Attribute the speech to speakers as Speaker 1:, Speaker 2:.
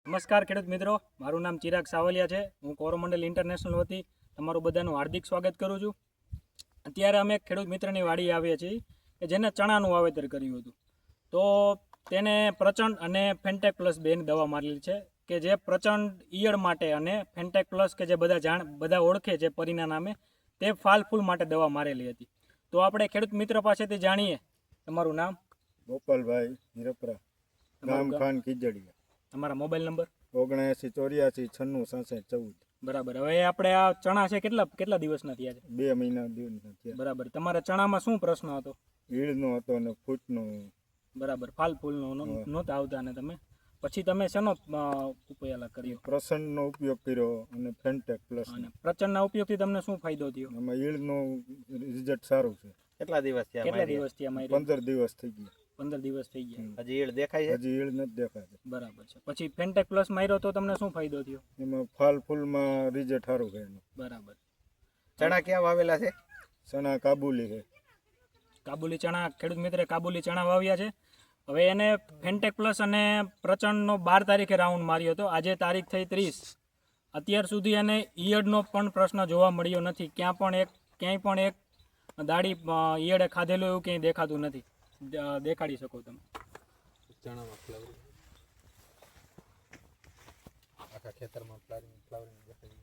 Speaker 1: નમસ્કાર ખેડૂત મિત્રો, મારું નામ ચિરાગ સાવલિયા છે. હું કોરોમંડલ ઇન્ટરનેશનલ વતી તમારું બધાનું હાર્દિક સ્વાગત કરું છું. અત્યારે અમે ખેડૂત મિત્રની વાડી આવ્યા છીએ કે જેને ચણાનું વાવેતર કર્યું હતું. તો તેને પ્રચંડ અને ફેન્ટેક પ્લસ બેની દવા મારેલી છે કે જે પ્રચંડ ઈયળ માટે અને ફેન્ટેક પ્લસ કે જે બધા ઓળખે છે પરીના નામે, તે ફાલ ફૂલ માટે દવા મારેલી હતી. તો આપણે ખેડૂત મિત્ર પાસેથી જાણીએ. તમારું નામ?
Speaker 2: ગોપાલભાઈ હિરપરા, ગામ ખાન ખીજડીયા.
Speaker 1: તમારા મોબાઈલ નંબર?
Speaker 2: 7984966614.
Speaker 1: બરાબર. હવે આપણે આ ચણા છે કેટલા દિવસના થયા છે?
Speaker 2: 2 મહિના દિવસના થયા.
Speaker 1: બરાબર. તમારા ચણામાં શું પ્રશ્ન હતો?
Speaker 2: ઈળનો હતો અને ફૂટનો.
Speaker 1: બરાબર. ફાલ ફૂલનો નહોતા આવતા અને પછી તમે શેનો ઉપયોગ કર્યો?
Speaker 2: પ્રસન્નનો ઉપયોગ કર્યો અને ફેન્ટેક પ્લસ.
Speaker 1: અને પ્રચંડના ઉપયોગથી તમને શું ફાયદો થયો?
Speaker 2: એમાં ઈળનો રિઝલ્ટ સારું છે.
Speaker 3: કેટલા દિવસ થયા?
Speaker 2: 15 દિવસ થઈ ગયા.
Speaker 1: 15 દિવસ થઈ ગયા.
Speaker 3: હજી ઈળ દેખાય છે?
Speaker 2: હજી ઈળ નથી દેખાય.
Speaker 1: બરાબર છે. પછી ફેન્ટેક પ્લસ માર્યો તો તમને શું ફાયદો થયો?
Speaker 2: એમાં ફાલ ફૂલમાં રિઝલ્ટ સારું છે એનું.
Speaker 1: બરાબર.
Speaker 3: ચણા ક્યાં વાવેલા છે?
Speaker 2: ચણા કાબુલી છે.
Speaker 1: કાબુલી ચણા, ખેડૂત મિત્રે કાબુલી ચણા વાવ્યા છે. હવે એને ફેન્ટેક પ્લસ અને પ્રચંડનો 12 તારીખે રાઉન્ડ માર્યો હતો. આજે તારીખ થઈ 30. અત્યાર સુધી એને ઈયળનો પણ પ્રશ્ન જોવા મળ્યો નથી. ક્યાંય પણ એક દાડી ઈયળે ખાધેલું એવું ક્યાંય દેખાતું નથી. દેખાડી શકો તમે?
Speaker 3: ચણામાં ફ્લાવરિંગ, આખા ખેતરમાં ફ્લાવરિંગ દેખાય.